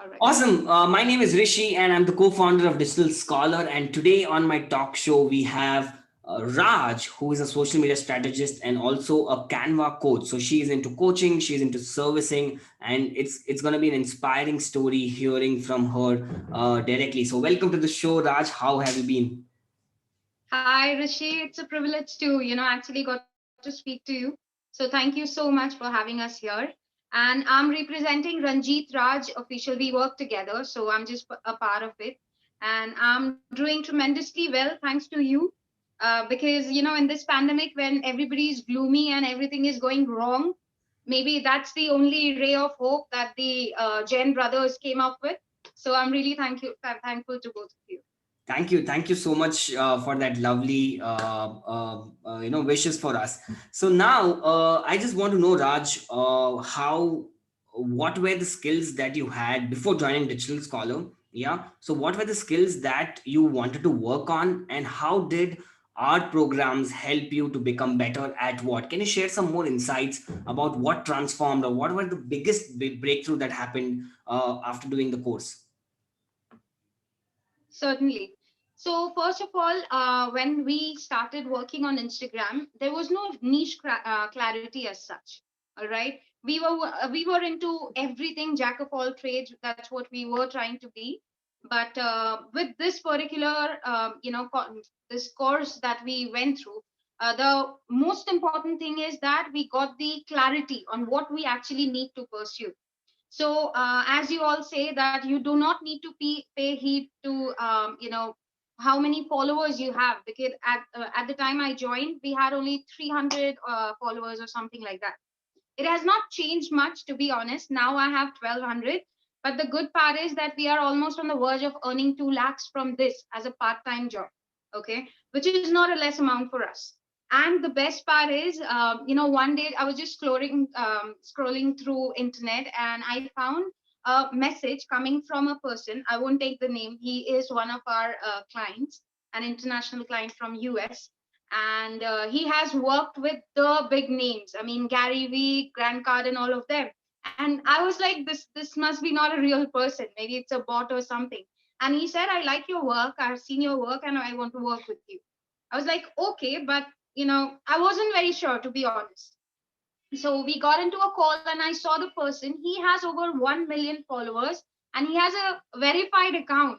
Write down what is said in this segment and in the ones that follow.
All right. Awesome. My name is Rishi, and I'm the co founder of Digital Scholar. And today on my talk show, we have Raj, who is a social media strategist and also a Canva coach. So she's into coaching, she's into servicing, and it's going to be an inspiring story hearing from her directly. So, welcome to the show, Raj. How have you been? Hi, Rishi. It's a privilege to, actually got to speak to you. So thank you so much for having us here. And I'm representing Ranjit Raj official. We work together, so I'm just a part of it. And I'm doing tremendously well thanks to you. Because, in this pandemic, when everybody is gloomy and everything is going wrong, maybe that's the only ray of hope that the Jain brothers came up with. So I'm really thankful to both of you. Thank you so much for that lovely wishes for us. So now I just want to know, Raj, how what were the skills that you had before joining Digital Scholar? Yeah. So what were the skills that you wanted to work on, and how did art programs help you to become better at what? Can you share some more insights about what transformed, or what were the biggest breakthrough that happened after doing the course? Certainly. So first of all, when we started working on Instagram, there was no niche clarity as such. All right, we were into everything, jack of all trades. That's what we were trying to be. But with this particular, this course that we went through, the most important thing is that we got the clarity on what we actually need to pursue. So as you all say that you do not need to pay heed to how many followers you have, because at the time I joined we had only 300 followers or something like that. It has not changed much, to be honest. Now I have 1200. But the good part is that we are almost on the verge of earning 2 lakhs from this as a part-time job. Okay, which is not a less amount for us. And the best part is, one day I was just scrolling through internet, and I found a message coming from a person. I won't take the name. He is one of our clients, an international client from US, and he has worked with the big names. I mean, Gary Vee, Grant Cardone, all of them. And I was like, this must be not a real person. Maybe it's a bot or something. And he said, I like your work. I've seen your work, and I want to work with you. I was like, okay, but I wasn't very sure, to be honest. So we got into a call, and I saw the person. He has over 1 million followers, and he has a verified account.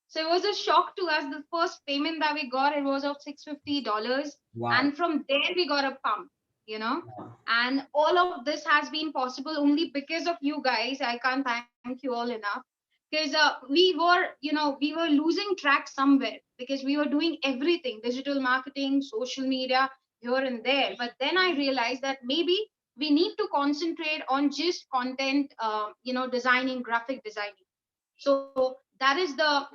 So it was a shock to us. The first payment that we got, it was of $650. Wow. And from there we got a pump, you know. And all of this has been possible only because of you guys. I can't thank you all enough. Because we were losing track somewhere, because we were doing everything, digital marketing, social media, here and there. But then I realized that maybe we need to concentrate on just content, designing, graphic designing. So that is the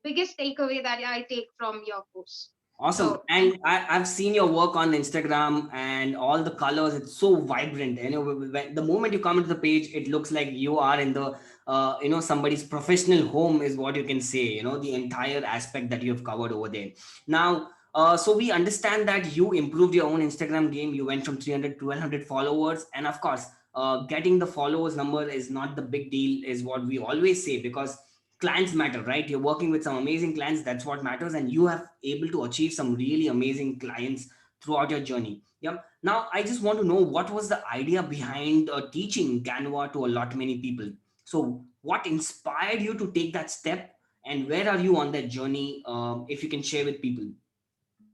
biggest takeaway that I take from your course. Awesome. So thank And I've seen your work on Instagram and all the colors. It's so vibrant. The moment you come into the page, it looks like you are in the, somebody's professional home is what you can say, the entire aspect that you have covered over there. Now, so we understand that you improved your own Instagram game. You went from 300 to 1,200 followers. And of course, getting the followers number is not the big deal, is what we always say, because clients matter, right? You're working with some amazing clients, that's what matters, and you have able to achieve some really amazing clients throughout your journey. Yeah. Now I just want to know, what was the idea behind teaching Canva to a lot many people? So what inspired you to take that step, and where are you on that journey, if you can share with people?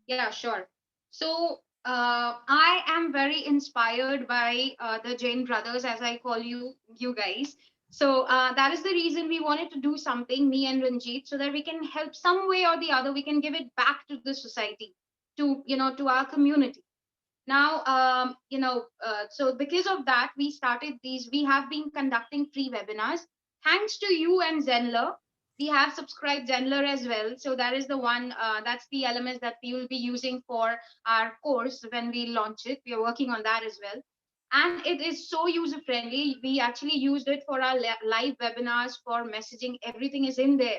Yeah, sure. So I am very inspired by the Jain brothers, as I call you guys. So that is the reason we wanted to do something, me and Ranjit, so that we can help some way or the other. We can give it back to the society, to our community. Now, so because of that, we started these. We have been conducting free webinars. Thanks to you and Zenler, we have subscribed Zenler as well. So that is the one, that's the elements that we will be using for our course when we launch it. We are working on that as well. And it is so user friendly. We actually used it for our live webinars, for messaging. Everything is in there.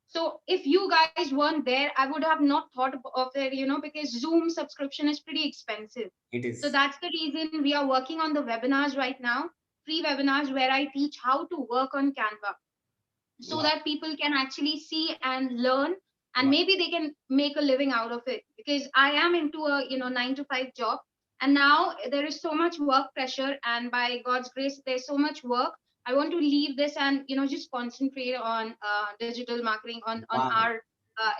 So if you guys weren't there, I would have not thought of it, because Zoom subscription is pretty expensive. It So is. that's the reason we are working on the webinars right now, free webinars where I teach how to work on Canva. so Wow. that people can actually see and learn, and Wow. maybe they can make a living out of it. Because I am into a 9 to 5 job, and now there is so much work pressure, and by God's grace there's so much work. I want to leave this and just concentrate on digital marketing on Wow. our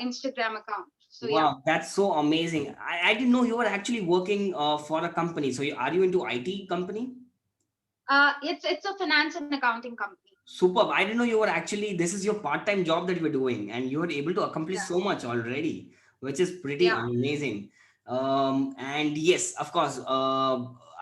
Instagram account. So yeah. Wow, that's so amazing. I didn't know you were actually working for a company. So are you into IT company? It's a finance and accounting company. Superb. I didn't know you were actually, this is your part-time job that you were doing, and you were able to accomplish Yeah. so much already, which is pretty Yeah. amazing. And yes, of course,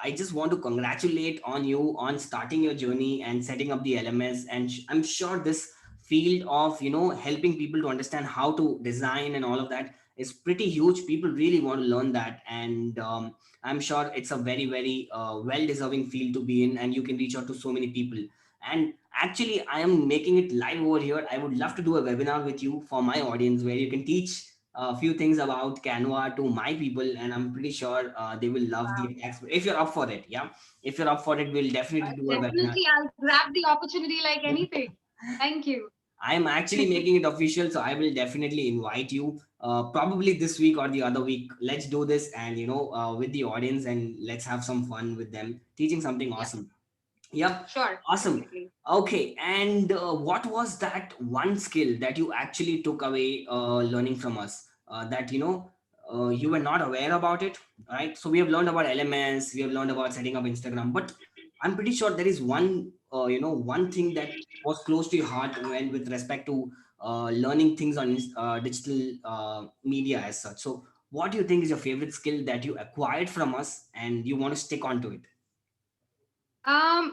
I just want to congratulate on you on starting your journey and setting up the LMS. And I'm sure this field of, helping people to understand how to design and all of that is pretty huge. People really want to learn that. And I'm sure it's a very, very well-deserving field to be in, and you can reach out to so many people. And actually, I am making it live over here. I would love to do a webinar with you for my audience where you can teach a few things about Canva to my people, and I'm pretty sure they will love Wow. the expert. If you're up for it, yeah. If you're up for it, we'll definitely do a webinar. Definitely, I'll grab the opportunity like anything. Thank you. I'm actually making it official, so I will definitely invite you. Probably this week or the other week. Let's do this, and with the audience, and let's have some fun with them, teaching something Yeah, awesome. Yep. sure, Awesome. definitely. Okay. And what was that one skill that you actually took away learning from us that, you were not aware about it, right? So we have learned about LMS, we have learned about setting up Instagram, but I'm pretty sure there is one thing that was close to your heart when with respect to learning things on digital media as such. So what do you think is your favorite skill that you acquired from us and you want to stick on to it?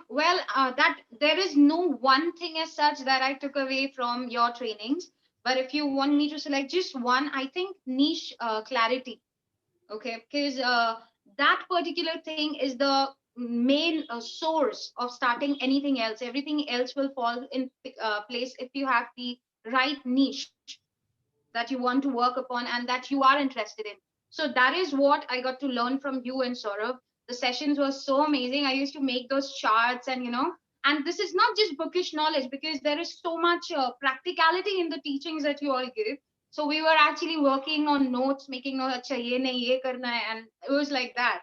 Well, that there is no one thing as such that I took away from your trainings. But if you want me to select just one, I think niche clarity. Okay, because that particular thing is the main source of starting anything else. Everything else will fall in place if you have the right niche that you want to work upon and that you are interested in. So that is what I got to learn from you and Saurabh. The sessions were so amazing. I used to make those charts, and and this is not just bookish knowledge, because there is so much practicality in the teachings that you all give. So we were actually working on notes, making notes, "Acha, ye nahi, ye karna hai," and it was like that.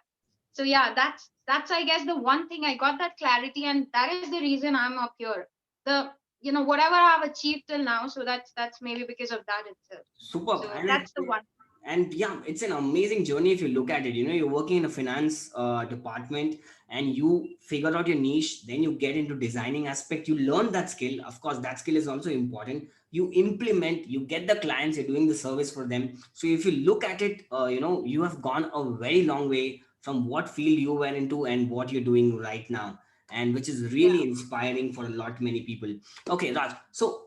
So yeah, that's I guess the one thing I got, that clarity, and that is the reason I'm up here. The whatever I've achieved till now, so that's maybe because of that itself. Superb. So that's the one. And yeah, it's an amazing journey if you look at it. You're working in a finance department, and you figure out your niche, then you get into designing aspect, you learn that skill. Of course, that skill is also important. You implement, you get the clients, you're doing the service for them. So if you look at it, you have gone a very long way from what field you were into and what you're doing right now, and which is Yeah. really inspiring for a lot many people. Okay, Raj. So,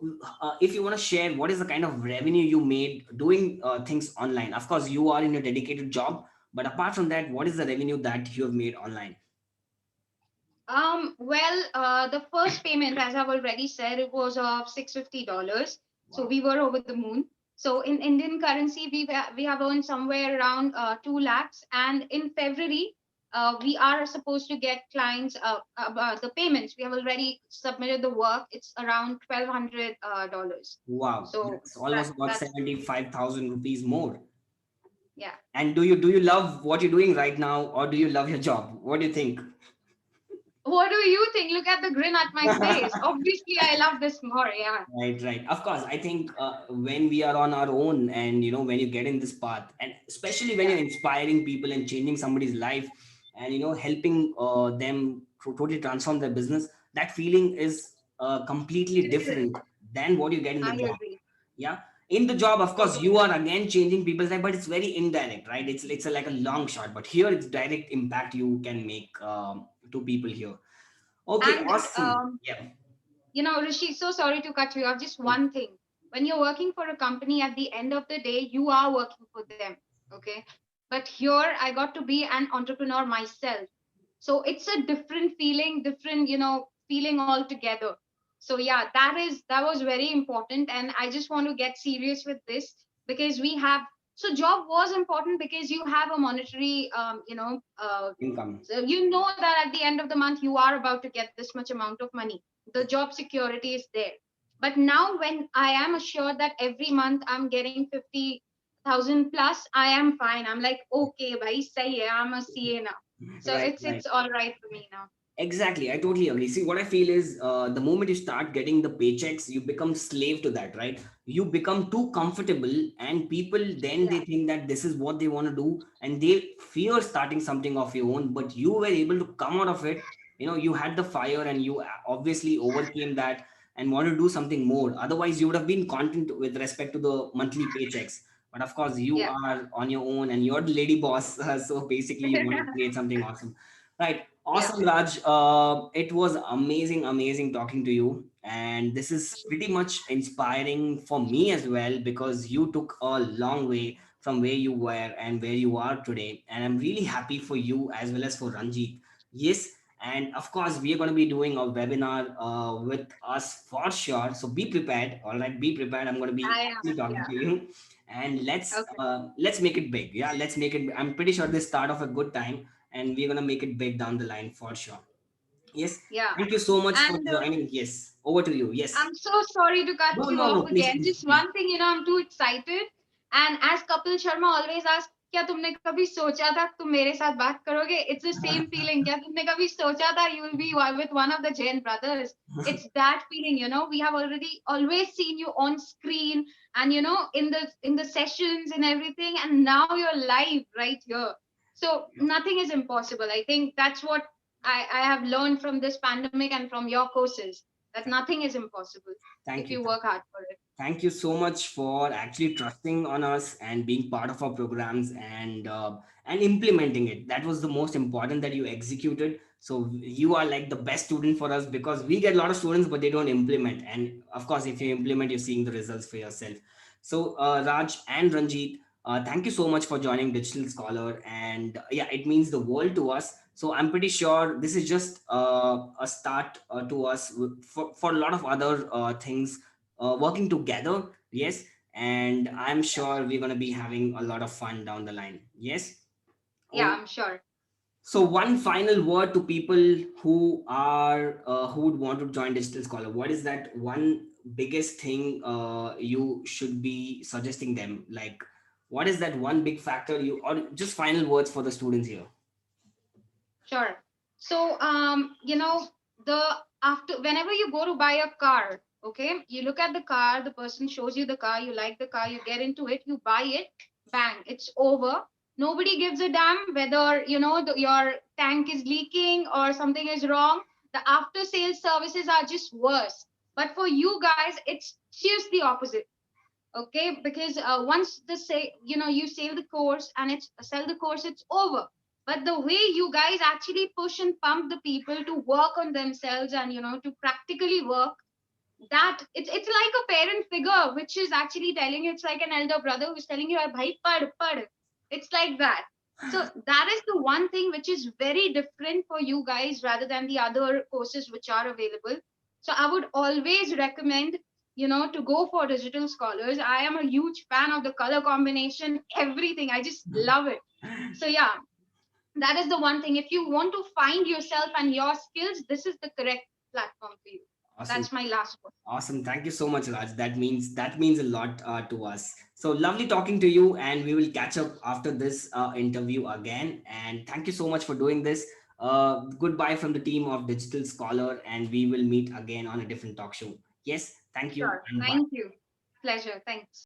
if you want to share, what is the kind of revenue you made doing things online? Of course, you are in a dedicated job, but apart from that, what is the revenue that you have made online? Well, the first payment, as I've already said, it was of $650. So Wow. we were over the moon. So in Indian currency, we have earned somewhere around 2 lakhs. And in February, we are supposed to get clients the payments. We have already submitted the work. It's around $1,200. Wow, So that's almost about that's 75,000 rupees more. yeah. And do you love what you're doing right now, or do you love your job? What do you think? What do you think? Look at the grin at my face. Obviously, I love this more. Yeah. Right, right. Of course, I think when we are on our own, and when you get in this path, and especially when Yeah. you're inspiring people and changing somebody's life, and helping them to totally transform their business, that feeling is completely Different. different than what you get in the I job. agree. Yeah, in the job, of course, Totally. you are again changing people's life, but it's very indirect, right? It's like a long shot, but here it's direct impact you can make to people here. Okay, And awesome. Yeah. Rishi, so sorry to cut you off. Just one thing. When you're working for a company, at the end of the day, you are working for them. Okay. But here I got to be an entrepreneur myself. So it's a different feeling, different, feeling altogether. So yeah, that was very important. And I just want to get serious with this, because we have, so job was important because you have a monetary, Income. so you know that at the end of the month you are about to get this much amount of money. The job security is there. But now when I am assured that every month I'm getting 50,000 plus, I am fine. I'm like, okay, bhai, sahi hai. I'm a CA now. So Right, right. it's all right for me now. Exactly, I totally agree. See, what I feel is the moment you start getting the paychecks, you become slave to that, right? You become too comfortable, and people then they Yeah. think that this is what they want to do, and they fear starting something of your own. But you were able to come out of it. You know, you had the fire, and you obviously overcame that and want to do something more. Otherwise, you would have been content with respect to the monthly paychecks. But of course, you Yeah. are on your own, and you're the lady boss. So basically, you want to create something awesome. Right. Yeah. Awesome, Raj. It was amazing, amazing talking to you. And this is pretty much inspiring for me as well because you took a long way from where you were and where you are today. And I'm really happy for you as well as for Ranjit. Yes. And of course, we are going to be doing a webinar with us for sure. So be prepared. All right. Be prepared. I'm going to be I actually am. talking Yeah. to you. And Okay. let's make it big. Yeah. Let's make it. I'm pretty sure this start of a good time and we're gonna make it big down the line for sure. Yes. Yeah. Thank you so much for And joining. Yes. Over to you. Yes. I'm so sorry to cut No, you no, off no. Please, again. please, Just please. one thing, I'm too excited. And as Kapil Sharma always asks, क्या तुमने कभी सोचा था तुम मेरे साथ बात करोगे? It's the same feeling. क्या तुमने कभी सोचा था you will be with one of the Jain brothers? It's that feeling, We have already always seen you on screen and in the sessions and everything, and now you're live right here. So nothing is impossible. I think that's what I have learned from this pandemic and from your courses, that nothing is impossible Thank if you. you work hard for it. Thank you so much for actually trusting on us and being part of our programs and implementing it. That was the most important that you executed. So you are like the best student for us because we get a lot of students, but they don't implement. And of course, if you implement, you're seeing the results for yourself. So Raj and Ranjit, thank you so much for joining Digital Scholar. And yeah, it means the world to us. So I'm pretty sure this is just a start to us for a lot of other things working together. Yes. And I'm Yeah, sure we're going to be having a lot of fun down the line. Yes. yeah, Oh, I'm sure. so one final word to people who are who would want to join Digital Scholar. What is that one biggest thing you should be suggesting them? Like, what is that one big factor you, or just final words for the students here? Sure. So, the after whenever you go to buy a car, okay, you look at the car, the person shows you the car, you like the car, you get into it, you buy it, bang, it's over. Nobody gives a damn whether your tank is leaking or something is wrong. The after sales services are just worse. But for you guys, it's just the opposite. Okay, because once the say you sell the course and it's sell the course, it's over. But the way you guys actually push and pump the people to work on themselves and to practically work, that it's like a parent figure which is actually telling you. It's like an elder brother who's telling you, bhai pad pad. It's like that. So that is the one thing which is very different for you guys rather than the other courses which are available. So I would always recommend to go for Digital Scholars. I am a huge fan of the color combination, everything. I just love it. So yeah, that is the one thing. If you want to find yourself and your skills, this is the correct platform for you. Awesome. That's my last one. Awesome. Thank you so much, Raj. That means a lot to us. So lovely talking to you, and we will catch up after this interview again. And thank you so much for doing this. Goodbye from the team of Digital Scholar, and we will meet again on a different talk show. Yes, thank you Sure. and bye. Thank you. Pleasure. Thanks.